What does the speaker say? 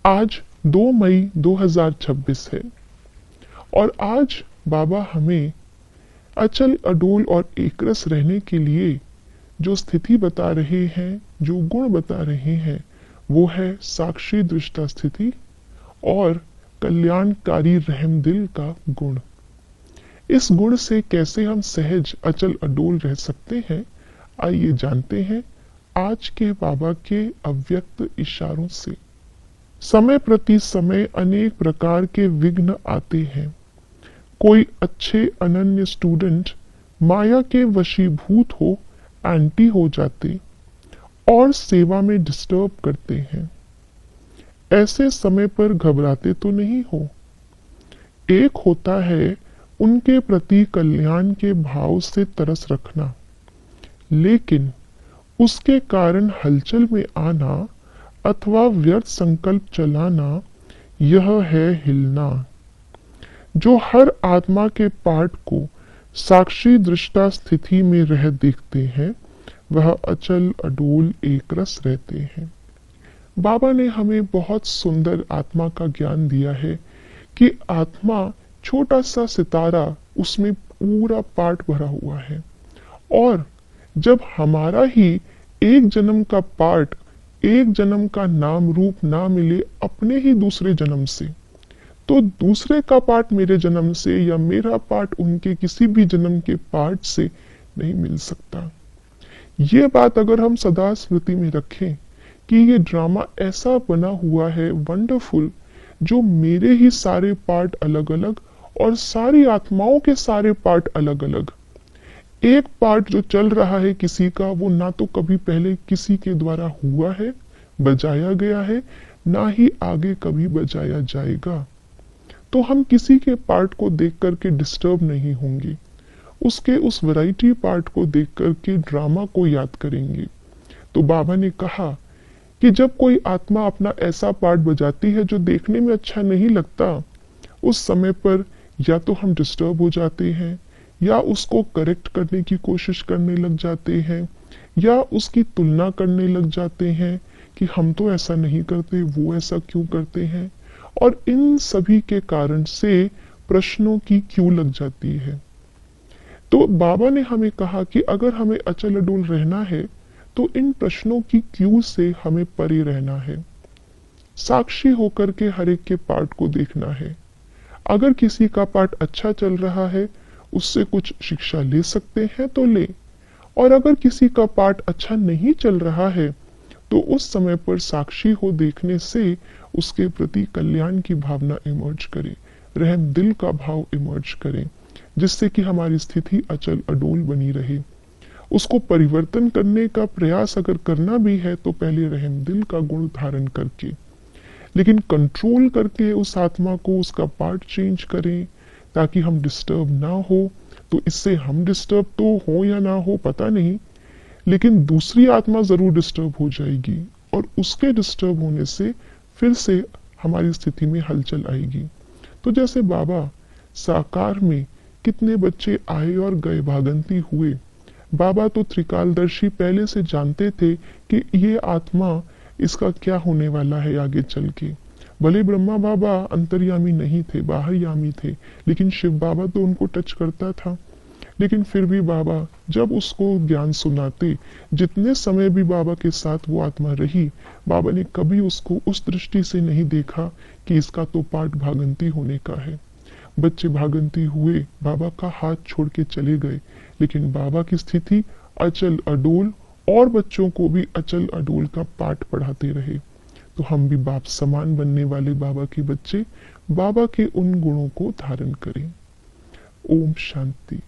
आज 2 मई 2026 है और आज बाबा हमें अचल अडोल और एकरस रहने के लिए जो स्थिति बता रहे हैं, जो गुण बता रहे हैं, वो है साक्षी दृष्टा स्थिति और कल्याणकारी रहमदिल का गुण। इस गुण से कैसे हम सहज अचल अडोल रह सकते हैं, आइए जानते हैं आज के बाबा के अव्यक्त इशारों से। समय प्रति समय अनेक प्रकार के विघ्न आते हैं। कोई अच्छे अनन्य स्टूडेंट माया के वशीभूत हो एंटी हो जाते और सेवा में डिस्टर्ब करते हैं। ऐसे समय पर घबराते तो नहीं हो। एक होता है उनके प्रति कल्याण के भाव से तरस रखना, लेकिन उसके कारण हलचल में आना अथवा व्यर्थ संकल्प चलाना, यह है हिलना। जो हर आत्मा के पाठ को साक्षी दृष्टा स्थिति में रह देखते हैं, वह अचल अडोल एकरस रहते हैं। बाबा ने हमें बहुत सुंदर आत्मा का ज्ञान दिया है कि आत्मा छोटा सा सितारा, उसमें पूरा पाठ भरा हुआ है और जब हमारा ही एक जन्म का पाठ, एक जन्म का नाम रूप ना मिले अपने ही दूसरे जन्म से, तो दूसरे का पाठ मेरे जन्म से या मेरा पाठ उनके किसी भी जन्म के पाठ से नहीं मिल सकता। ये बात अगर हम सदा स्मृति में रखें कि ये ड्रामा ऐसा बना हुआ है वंडरफुल, जो मेरे ही सारे पार्ट अलग अलग और सारी आत्माओं के सारे पार्ट अलग अलग। एक पार्ट जो चल रहा है किसी का, वो ना तो कभी पहले किसी के द्वारा हुआ है, बजाया गया है, ना ही आगे कभी बजाया जाएगा। तो हम किसी के पार्ट को देख करके डिस्टर्ब नहीं होंगे, उसके उस वैरायटी पार्ट को देख करके ड्रामा को याद करेंगे। तो बाबा ने कहा कि जब कोई आत्मा अपना ऐसा पार्ट बजाती है जो देखने में अच्छा नहीं लगता, उस समय पर या तो हम डिस्टर्ब हो जाते हैं, या उसको करेक्ट करने की कोशिश करने लग जाते हैं, या उसकी तुलना करने लग जाते हैं कि हम तो ऐसा नहीं करते, वो ऐसा क्यों करते हैं, और इन सभी के कारण से प्रश्नों की क्यों लग जाती है। तो बाबा ने हमें कहा कि अगर हमें अचल अडोल रहना है तो इन प्रश्नों की क्यों से हमें परे रहना है। साक्षी होकर के हर एक के पार्ट को देखना है। अगर किसी का पार्ट अच्छा चल रहा है, उससे कुछ शिक्षा ले सकते हैं तो ले, और अगर किसी का पार्ट अच्छा नहीं चल रहा है तो उस समय पर साक्षी हो देखने से उसके प्रति कल्याण की भावना इमर्ज करे, रहम दिल का भाव इमर्ज करे, जिससे कि हमारी स्थिति अचल अडोल बनी रहे। उसको परिवर्तन करने का प्रयास अगर करना भी है तो पहले रहम दिल का गुण धारण करके, लेकिन कंट्रोल करके उस आत्मा को, उसका पार्ट चेंज करें ताकि हम डिस्टर्ब ना हो। तो इससे हम डिस्टर्ब तो हो या ना हो पता नहीं, लेकिन दूसरी आत्मा जरूर डिस्टर्ब हो जाएगी और उसके डिस्टर्ब होने से फिर से हमारी स्थिति में हलचल आएगी। तो जैसे बाबा साकार में कितने बच्चे आए और गए, भागंती हुए। बाबा तो त्रिकालदर्शी पहले से जानते थे कि ये आत्मा, इसका क्या होने वाला है आगे चल के। भले ब्रह्मा बाबा अंतर्यामी नहीं थे, बाहरयामी थे, लेकिन शिव बाबा तो उनको टच करता था। लेकिन फिर भी बाबा जब उसको ज्ञान सुनाते, जितने समय भी बाबा के साथ वो आत्मा रही, बाबा ने कभी उसको उस दृष्टि से नहीं देखा कि इसका तो पाठ भागंती होने का है। बच्चे भागंती हुए, बाबा का हाथ छोड़ के चले गए, लेकिन बाबा की स्थिति अचल अडोल और बच्चों को भी अचल अडोल का पाठ पढ़ाते रहे। तो हम भी बाप समान बनने वाले बाबा के बच्चे बाबा के उन गुणों को धारण करें। ओम शांति।